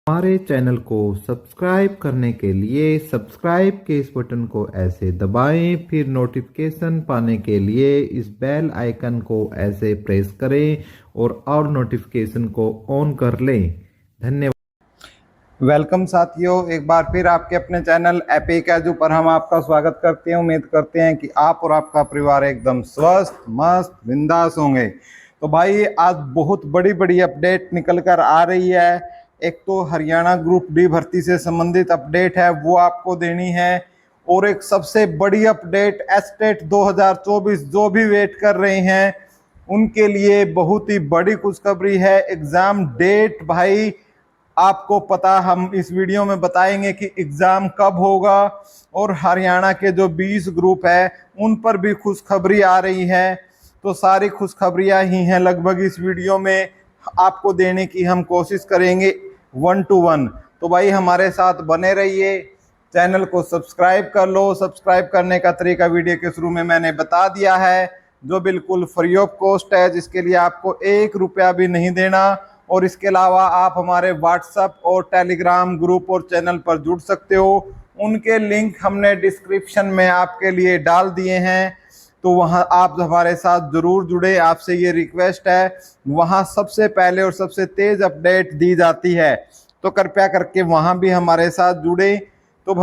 हमारे चैनल को सब्सक्राइब करने के लिए सब्सक्राइब के इस बटन को ऐसे दबाएं, फिर नोटिफिकेशन पाने के लिए इस बेल आइकन को ऐसे प्रेस करें और नोटिफिकेशन को ऑन कर लें। धन्यवाद। वेलकम साथियों, एक बार फिर आपके अपने चैनल एपिक एजू पर हम आपका स्वागत करते हैं। उम्मीद करते हैं कि आप और आपका परिवार एकदम स्वस्थ मस्त बिंदास होंगे। तो भाई आज बहुत बड़ी बड़ी अपडेट निकल कर आ रही है। एक तो हरियाणा ग्रुप डी भर्ती से संबंधित अपडेट है, वो आपको देनी है। और एक सबसे बड़ी अपडेट एस्टेट 2024 जो भी वेट कर रहे हैं उनके लिए बहुत ही बड़ी खुशखबरी है। एग्जाम डेट भाई आपको पता, हम इस वीडियो में बताएंगे कि एग्जाम कब होगा। और हरियाणा के जो 20 ग्रुप है उन पर भी खुशखबरी आ रही है। तो सारी खुशखबरियां ही हैं लगभग इस वीडियो में आपको देने की हम कोशिश करेंगे 1 to 1। तो भाई हमारे साथ बने रहिए, चैनल को सब्सक्राइब कर लो। सब्सक्राइब करने का तरीका वीडियो के शुरू में मैंने बता दिया है, जो बिल्कुल फ्री ऑफ कॉस्ट है, जिसके लिए आपको 1 रुपया भी नहीं देना। और इसके अलावा आप हमारे व्हाट्सएप और टेलीग्राम ग्रुप और चैनल पर जुड़ सकते हो। उनके लिंक हमने डिस्क्रिप्शन में आपके लिए डाल दिए हैं, तो वहां आप हमारे साथ जरूर जुड़े। आपसे ये रिक्वेस्ट है, वहां सबसे पहले और सबसे तेज अपडेट दी जाती है, तो कृपया करके वहां भी हमारे साथ जुड़े। तो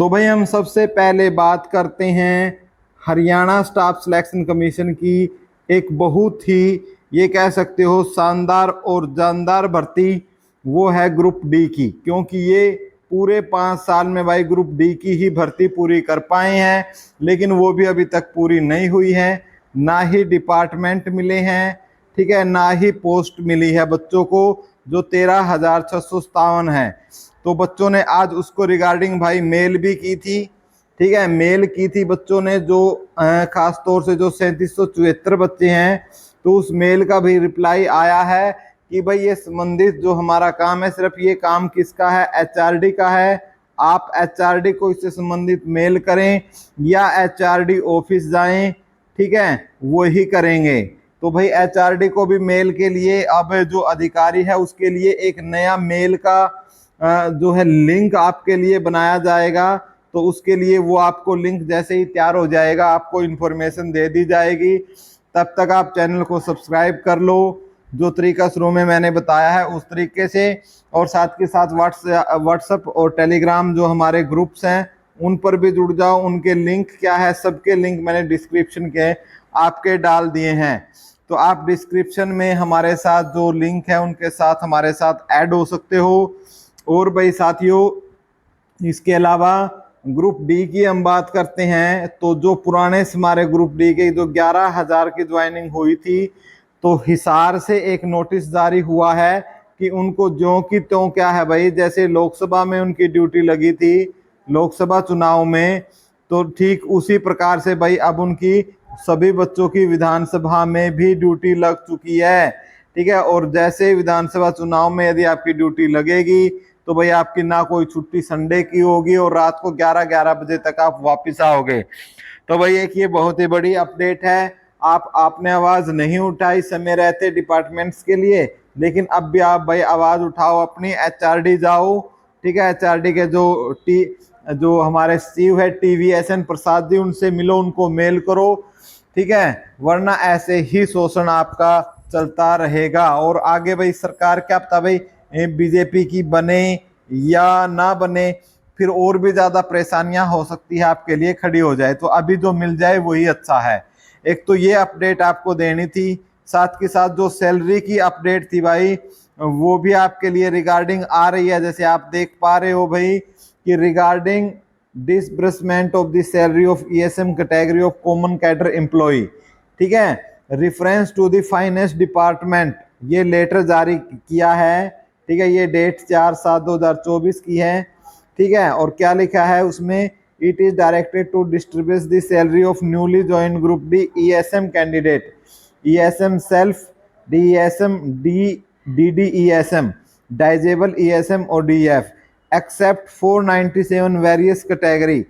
भाई हम सबसे पहले बात करते हैं हरियाणा स्टाफ सिलेक्शन कमीशन की। एक बहुत ही, ये कह सकते हो, शानदार और जानदार भर्ती वो है ग्रुप डी की। क्योंकि ये पूरे 5 साल में भाई ग्रुप डी की ही भर्ती पूरी कर पाए हैं, लेकिन वो भी अभी तक पूरी नहीं हुई है। ना ही डिपार्टमेंट मिले हैं, ठीक है, ना ही पोस्ट मिली है बच्चों को, जो 13,657 है। तो बच्चों ने आज उसको रिगार्डिंग भाई मेल भी की थी, ठीक है, मेल की थी बच्चों ने, जो खास तौर से जो 3774 बच्चे हैं, तो उस मेल का भी रिप्लाई आया है कि भाई ये संबंधित जो हमारा काम है, सिर्फ ये काम किसका है, एचआरडी का है। आप एचआरडी को इससे संबंधित मेल करें या एचआरडी ऑफिस जाएं, ठीक है, वो ही करेंगे। तो भाई एचआरडी को भी मेल के लिए अब जो अधिकारी है उसके लिए एक नया मेल का जो है लिंक आपके लिए बनाया जाएगा। तो उसके लिए वो आपको लिंक जैसे ही तैयार हो जाएगा आपको इन्फॉर्मेशन दे दी जाएगी। तब तक आप चैनल को सब्सक्राइब कर लो, जो तरीका शुरू में मैंने बताया है उस तरीके से। और साथ के साथ व्हाट्सएप और टेलीग्राम जो हमारे ग्रुप्स हैं उन पर भी जुड़ जाओ। उनके लिंक क्या है, सबके लिंक मैंने डिस्क्रिप्शन के आपके डाल दिए हैं। तो आप डिस्क्रिप्शन में हमारे साथ जो लिंक है उनके साथ हमारे साथ ऐड हो सकते हो। और भाई साथियों, इसके अलावा ग्रुप डी की हम बात करते हैं, तो जो पुराने हमारे ग्रुप डी के जो 11,000 की ज्वाइनिंग हुई थी, तो हिसार से एक नोटिस जारी हुआ है कि उनको ज्यों की त्यों क्या है भाई, जैसे लोकसभा में उनकी ड्यूटी लगी थी लोकसभा चुनाव में, तो ठीक उसी प्रकार से भाई अब उनकी सभी बच्चों की विधानसभा में भी ड्यूटी लग चुकी है, ठीक है। और जैसे विधानसभा चुनाव में यदि आपकी ड्यूटी लगेगी तो भाई आपकी ना कोई छुट्टी संडे की होगी और रात को 11-11 बजे तक आप वापस आओगे। तो भाई एक ये बहुत ही बड़ी अपडेट है। आपने आवाज नहीं उठाई समय रहते डिपार्टमेंट्स के लिए, लेकिन अब भी आप भाई आवाज उठाओ अपनी, एचआरडी जाओ, ठीक है, एचआरडी के जो हमारे सचिव है TVSN प्रसाद जी, उनसे मिलो, उनको मेल करो, ठीक है, वरना ऐसे ही शोषण आपका चलता रहेगा। और आगे भाई सरकार क्या पता भाई बीजेपी की बने या ना बने, फिर और भी ज्यादा परेशानियां हो सकती है आपके लिए खड़ी हो जाए। तो अभी जो मिल जाए वही अच्छा है। एक तो ये अपडेट आपको देनी थी, साथ के साथ जो सैलरी की अपडेट थी भाई वो भी आपके लिए रिगार्डिंग आ रही है। जैसे आप देख पा रहे हो भाई कि regarding disbursement of the salary of ESM category of common cadre employ, ठीक है, reference to the finance department, ये लेटर जारी किया है, ठीक है। ये डेट 4/7/2024 की है, ठीक है। और क्या लिखा है उसमें, it is directed to distribute the salary of newly join group D ESM candidate, ESM self, DESM, DDESM, disable ESM और DF except 497 various category,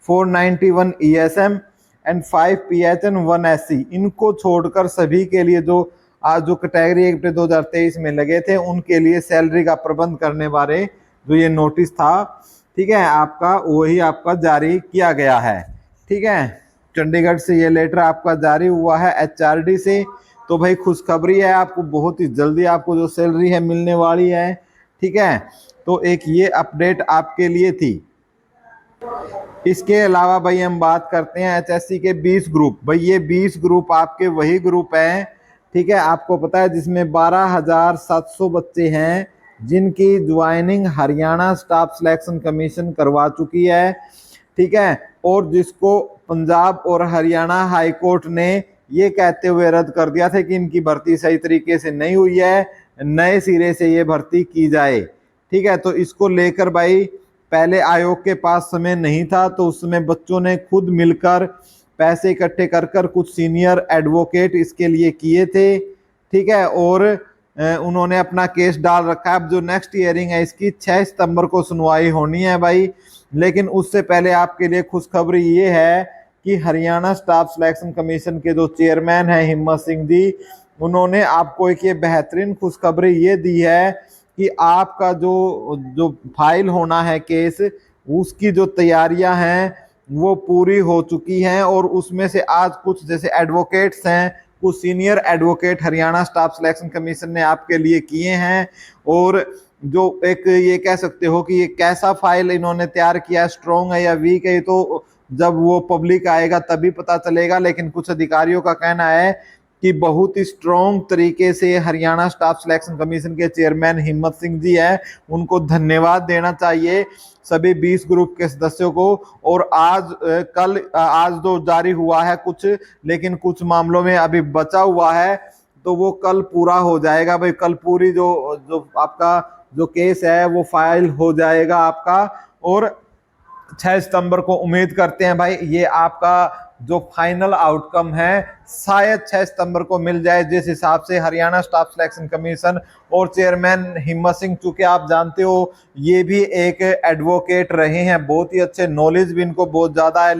491 ESM and 5 PHN 1 SC। इनको छोड़कर सभी के लिए जो आज जो कैटेगरी 1 2023 में लगे थे उनके लिए सैलरी का प्रबंध करने बारे जो ये नोटिस था, ठीक है, आपका वही आपका जारी किया गया है। ठीक है, चंडीगढ़ से ये लेटर आपका जारी हुआ है एचआरडी से। तो भाई खुशखबरी है, आपको बहुत ही जल्दी आपको जो सैलरी है मिलने वाली है। ठीक है, तो एक ये अपडेट आपके लिए थी। इसके अलावा भाई हम बात करते हैं एचएससी के 20 ग्रुप। भाई ये 20 ग्रुप आपके वही ग्रुप हैं, ठीक है, आपको पता है, जिसमें 12,700 बच्चे हैं जिनकी joining Haryana staff selection commission करवा चुकी है। ठीक है, और जिसको पंजाब और हरियाणा हाई कोर्ट ने ये कहते हुए रद्द कर दिया था कि इनकी भर्ती सही तरीके से नहीं हुई है, नए सिरे से ये भर्ती की जाए। ठीक है, तो इसको लेकर भाई पहले आयोग के पास समय नहीं था, तो उस समय बच्चों ने खुद मिलकर पैसे इकट्ठे कर कर कुछ सीनियर एडवोकेट इसके लिए किए थे। ठीक है, और उन्होंने अपना केस डाल रखा है। अब जो नेक्स्ट हियरिंग है इसकी 6 सितंबर को सुनवाई होनी है भाई। लेकिन उससे पहले आपके लिए खुशखबरी ये है कि हरियाणा स्टाफ सिलेक्शन कमीशन के जो चेयरमैन हैं हिम्मत सिंह जी, उन्होंने आपको एक ये बेहतरीन खुशखबरी ये दी है कि आपका जो फाइल होना है केस, उसकी जो तैयारियां हैं वो पूरी हो चुकी हैं। और उसमें से आज कुछ जैसे एडवोकेट्स हैं, कुछ senior advocate Haryana staff selection commission ने आपके लिए किए हैं। और जो एक ये कह सकते हो कि ये कैसा फाइल इन्होंने तैयार किया, स्ट्रॉन्ग है या वीक है, तो जब वो पब्लिक आएगा तभी पता चलेगा। लेकिन कुछ अधिकारियों का कहना है कि बहुत ही स्ट्रॉन्ग तरीके से हरियाणा स्टाफ सिलेक्शन कमीशन के चेयरमैन हिम्मत सिंह जी हैं, उनको धन्यवाद देना चाहिए सभी 20 ग्रुप के सदस्यों को। और आज जो जारी हुआ है कुछ, लेकिन कुछ मामलों में अभी बचा हुआ है, तो वो कल पूरा हो जाएगा भाई। कल पूरी जो आपका जो केस है वो फाइल हो जाएगा आपका। और 6 सितंबर को उम्मीद करते हैं भाई ये आपका जो फाइनल आउटकम है शायद 6 सितंबर को मिल जाए, जिस हिसाब से हरियाणा स्टाफ सिलेक्शन कमीशन और चेयरमैन हिम्मत सिंह, चूंकि आप जानते हो ये भी एक एडवोकेट रहे हैं, बहुत ही अच्छे, नॉलेज भी इनको बहुत ज़्यादा है,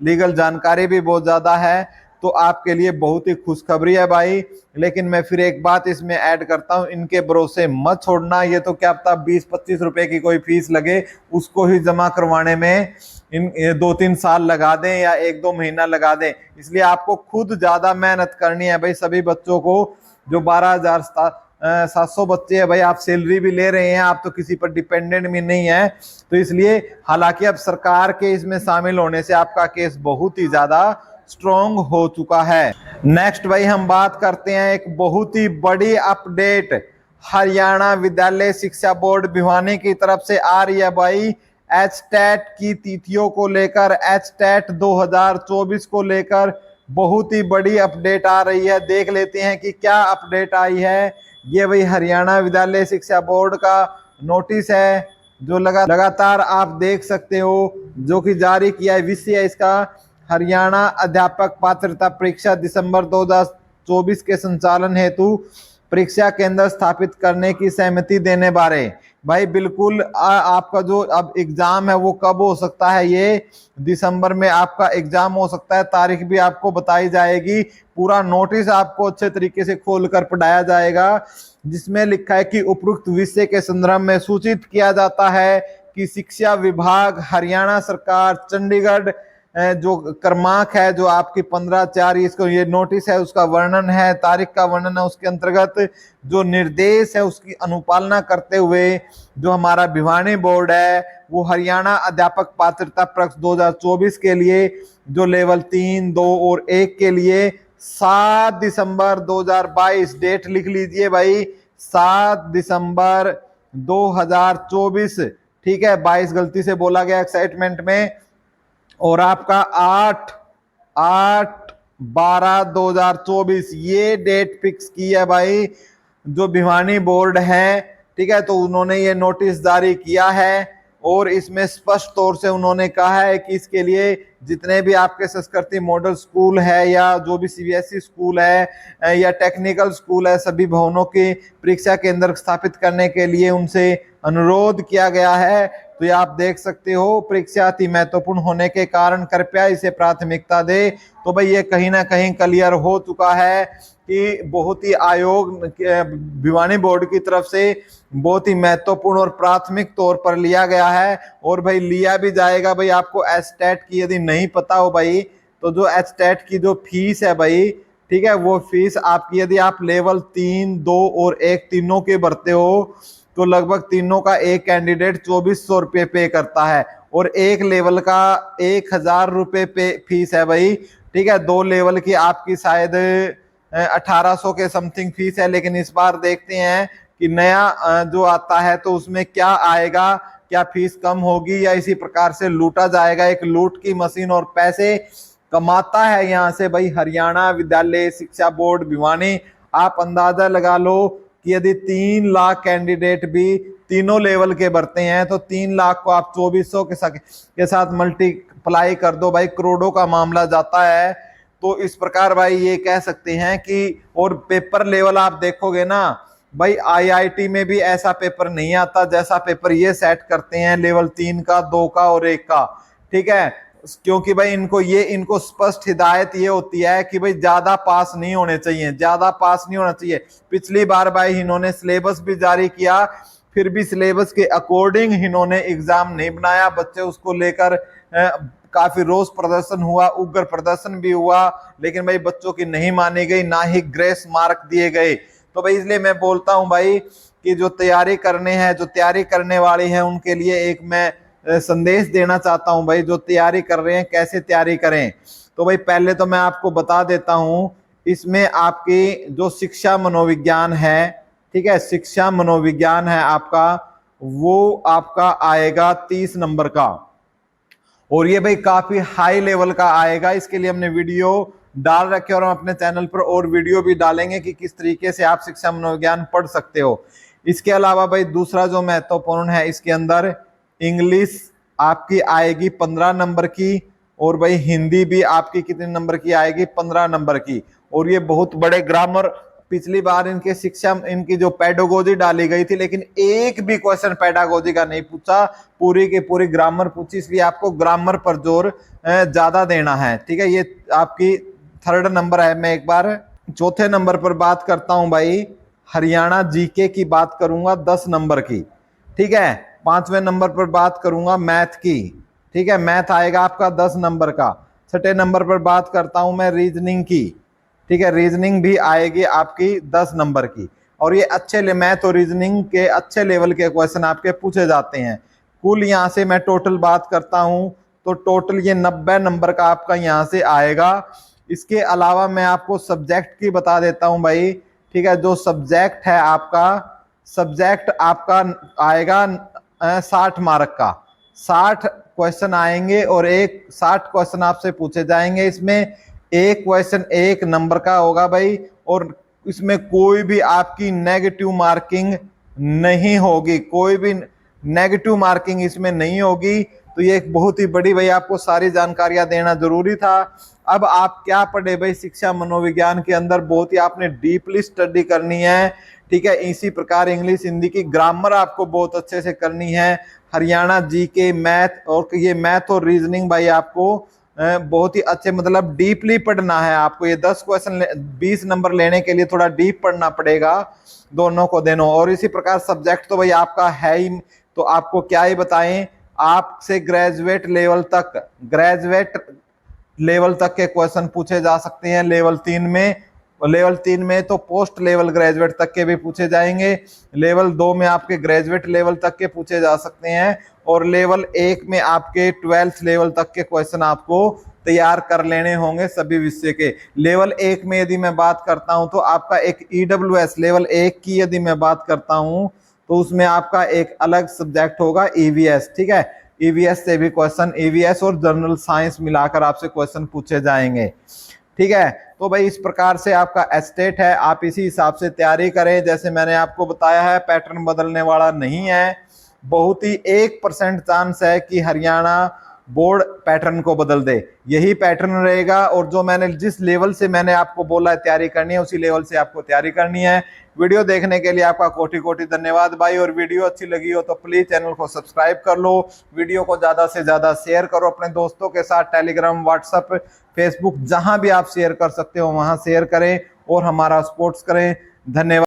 लीगल जानकारी भी बहुत ज़्यादा है। तो आपके लिए बहुत ही खुशखबरी है भाई। लेकिन मैं फिर एक बात इसमें ऐड करता हूं, इनके भरोसे मत छोड़ना। ये तो क्या पता 20-25 रुपए की कोई फीस लगे, उसको ही जमा करवाने में इन 2-3 साल लगा दें या 1-2 महीना लगा दें। इसलिए आपको खुद ज्यादा मेहनत करनी है भाई। सभी बच्चों को जो 12,700 बच्चे हैं भाई, आप सैलरी भी ले रहे हैं, आप तो किसी पर डिपेंडेंट भी नहीं है। तो इसलिए हालांकि अब सरकार के इसमें शामिल होने से आपका केस बहुत ही ज्यादा स्ट्रॉन्ग हो चुका है। नेक्स्ट भाई हम बात करते हैं एक बहुत ही बड़ी अपडेट हरियाणा विद्यालय शिक्षा बोर्ड भिवानी की तरफ से आ रही है भाई। एचटेट की तिथियों को लेकर, एचटेट 2024 को लेकर बहुत ही बड़ी अपडेट आ रही है। देख लेते हैं कि क्या अपडेट आई है। ये भाई हरियाणा विद्यालय शिक्षा बोर्ड का नोटिस है जो लगातार आप देख सकते हो, जो कि जारी किया है। विषय है इसका हरियाणा अध्यापक पात्रता परीक्षा दिसंबर 2024 के संचालन हेतु परीक्षा केंद्र स्थापित करने की सहमति देने बारे। भाई बिल्कुल आपका जो अब एग्जाम है वो कब हो सकता है, ये दिसंबर में आपका एग्जाम हो सकता है। तारीख भी आपको बताई जाएगी, पूरा नोटिस आपको अच्छे तरीके से खोलकर पढ़ाया जाएगा, जिसमें लिखा है कि उपरोक्त विषय के संदर्भ में सूचित किया जाता है कि शिक्षा विभाग हरियाणा सरकार चंडीगढ़ जो क्रमांक है जो आपकी 15/4 इसको ये नोटिस है, उसका वर्णन है, तारीख का वर्णन है, उसके अंतर्गत जो निर्देश है उसकी अनुपालना करते हुए जो हमारा भिवानी बोर्ड है वो हरियाणा अध्यापक पात्रता परीक्षा 2024 के लिए जो लेवल 3, 2 और 1 के लिए 7 दिसंबर 2022, डेट लिख लीजिए भाई, 7 दिसंबर 2024। ठीक है, 22 गलती से बोला गया एक्साइटमेंट में। और आपका 8/12/2024 ये डेट फिक्स की है भाई जो भिवानी बोर्ड है। ठीक है, तो उन्होंने ये नोटिस जारी किया है और इसमें स्पष्ट तौर से उन्होंने कहा है कि इसके लिए जितने भी आपके संस्कृति मॉडल स्कूल है या जो भी सीबीएसई स्कूल है या टेक्निकल स्कूल है, सभी भवनों की परीक्षा केंद्र स्थापित करने के लिए उनसे अनुरोध किया गया है। तो ये आप देख सकते हो, परीक्षा अति महत्वपूर्ण होने के कारण कृपया इसे प्राथमिकता दे। तो भाई ये कहीं ना कहीं क्लियर हो चुका है कि बहुत ही आयोग भिवानी बोर्ड की तरफ से बहुत ही महत्वपूर्ण और प्राथमिक तौर पर लिया गया है, और भाई लिया भी जाएगा। भाई आपको एस्टेट की यदि नहीं पता हो भाई, तो जो एस्टेट की जो फीस है भाई, ठीक है, वो फीस आपकी यदि आप लेवल 3, 2 और 1 तीनों के भरते हो तो लगभग तीनों का एक कैंडिडेट 2400 रुपये पे करता है, और एक लेवल का 1000 रुपये पे फीस है भाई। ठीक है, 2 लेवल की आपकी शायद 1800 के समथिंग फीस है। लेकिन इस बार देखते हैं कि नया जो आता है तो उसमें क्या आएगा, क्या फीस कम होगी या इसी प्रकार से लूटा जाएगा। एक लूट की मशीन और पैसे कमाता है यहाँ से भाई हरियाणा विद्यालय शिक्षा बोर्ड भिवानी। आप अंदाजा लगा लो कि यदि 3 लाख कैंडिडेट भी तीनों लेवल के भरते हैं तो 3 लाख को आप 2400 के साथ मल्टीप्लाई कर दो भाई, करोड़ों का मामला जाता है। तो इस प्रकार भाई ये कह सकते हैं कि, और पेपर लेवल आप देखोगे ना भाई, आईआईटी में भी ऐसा पेपर नहीं आता जैसा पेपर ये सेट करते हैं लेवल 3 का, 2 का और 1 का। ठीक है, क्योंकि भाई इनको स्पष्ट हिदायत ये होती है कि भाई ज्यादा पास नहीं होने चाहिए, ज्यादा पास नहीं होना चाहिए। पिछली बार भाई इन्होंने सिलेबस भी जारी किया, फिर भी सिलेबस के अकॉर्डिंग इन्होंने एग्जाम नहीं बनाया। बच्चे उसको लेकर काफी रोष प्रदर्शन हुआ, उग्र प्रदर्शन भी हुआ, लेकिन भाई बच्चों की नहीं मानी गई, ना ही ग्रेस मार्क दिए गए। तो भाई इसलिए मैं बोलता हूं भाई कि जो तैयारी करने वाले हैं उनके लिए एक मैं संदेश देना चाहता हूं भाई, जो तैयारी कर रहे हैं कैसे तैयारी करें। तो भाई पहले तो मैं आपको बता देता हूं, इसमें आपकी जो शिक्षा मनोविज्ञान है, ठीक है, शिक्षा मनोविज्ञान है आपका, वो आपका आएगा 30 नंबर का, और ये भाई काफी हाई लेवल का आएगा। इसके लिए हमने वीडियो डाल रखे और हम अपने चैनल पर और वीडियो भी डालेंगे कि किस तरीके से आप शिक्षा मनोविज्ञान पढ़ सकते हो। इसके अलावा भाई दूसरा जो महत्वपूर्ण है, इसके अंदर इंग्लिश आपकी आएगी 15 नंबर की, और भाई हिंदी भी आपकी कितने नंबर की आएगी, 15 नंबर की। और ये बहुत बड़े ग्रामर, पिछली बार इनकी जो पेडागोजी डाली गई थी, लेकिन एक भी क्वेश्चन पेडागोजी का नहीं पूछा, पूरी की पूरी ग्रामर पूछी। इसलिए आपको ग्रामर पर जोर ज्यादा देना है। ठीक है, ये आपकी 3rd नंबर है। मैं एक बार 4थे नंबर पर बात करता हूं भाई, हरियाणा जीके की बात करूंगा 10 नंबर की। ठीक है, 5वें नंबर पर बात करूंगा मैथ की। ठीक है, मैथ आएगा आपका 10 नंबर का। 6ठे नंबर पर बात करता हूं मैं रीजनिंग की। ठीक है, रीजनिंग भी आएगी आपकी 10 नंबर की, और ये अच्छे मैथ और रीजनिंग के अच्छे लेवल के क्वेश्चन आपके पूछे जाते हैं। कुल यहाँ से मैं टोटल बात करता हूं तो टोटल ये 90 नंबर का आपका यहाँ से आएगा। इसके अलावा मैं आपको सब्जेक्ट की बता देता हूं भाई। ठीक है, जो सब्जेक्ट है आपका, सब्जेक्ट आपका आएगा 60 मार्क का। 60 क्वेश्चन आएंगे और 60 क्वेश्चन आपसे पूछे जाएंगे। इसमें एक क्वेश्चन 1 नंबर का होगा भाई, और इसमें कोई भी आपकी नेगेटिव मार्किंग नहीं होगी, कोई भी नेगेटिव मार्किंग इसमें नहीं होगी। तो ये एक बहुत ही बड़ी भाई आपको सारी जानकारियां देना जरूरी था। अब आप क्या पढ़े भाई, शिक्षा मनोविज्ञान के अंदर बहुत ही आपने डीपली स्टडी करनी है। ठीक है, इसी प्रकार इंग्लिश हिंदी की ग्रामर आपको बहुत अच्छे से करनी है। हरियाणा जीके मैथ, और ये मैथ और रीजनिंग भाई आपको बहुत ही अच्छे मतलब डीपली पढ़ना है आपको। ये 10 क्वेश्चन 20 नंबर लेने के लिए थोड़ा डीप पढ़ना पड़ेगा दोनों को देनों। और इसी प्रकार सब्जेक्ट तो भाई आपका है ही, तो आपको क्या ही बताएं, आपसे ग्रेजुएट लेवल तक के क्वेश्चन पूछे जा सकते हैं लेवल 3 में। लेवल 3 में तो पोस्ट लेवल ग्रेजुएट तक के भी पूछे जाएंगे। लेवल 2 में आपके ग्रेजुएट लेवल तक के पूछे जा सकते हैं, और लेवल 1 में आपके 12th लेवल तक के क्वेश्चन आपको तैयार कर लेने होंगे सभी विषय के। लेवल 1 में यदि मैं बात करता हूं तो आपका एक EWS लेवल 1 की यदि मैं बात करता हूं तो उसमें आपका एक अलग सब्जेक्ट होगा EVS। ठीक है, EVS से भी क्वेश्चन, EVS और जनरल साइंस मिलाकर आपसे क्वेश्चन पूछे जाएंगे। ठीक है, तो भाई इस प्रकार से आपका एस्टेट है, आप इसी हिसाब से तैयारी करें। जैसे मैंने आपको बताया है, पैटर्न बदलने वाला नहीं है। बहुत ही 1% चांस है कि हरियाणा बोर्ड पैटर्न को बदल दे। यही पैटर्न रहेगा और जो मैंने जिस लेवल से मैंने आपको बोला है तैयारी करनी है, उसी लेवल से आपको तैयारी करनी है। वीडियो देखने के लिए आपका कोटि कोटि धन्यवाद भाई। और वीडियो अच्छी लगी हो तो प्लीज चैनल को सब्सक्राइब कर लो, वीडियो को ज्यादा से ज्यादा शेयर करो अपने दोस्तों के साथ, टेलीग्राम, व्हाट्सएप, फेसबुक, जहां भी आप शेयर कर सकते हो वहां शेयर करें और हमारा सपोर्ट करें। धन्यवाद।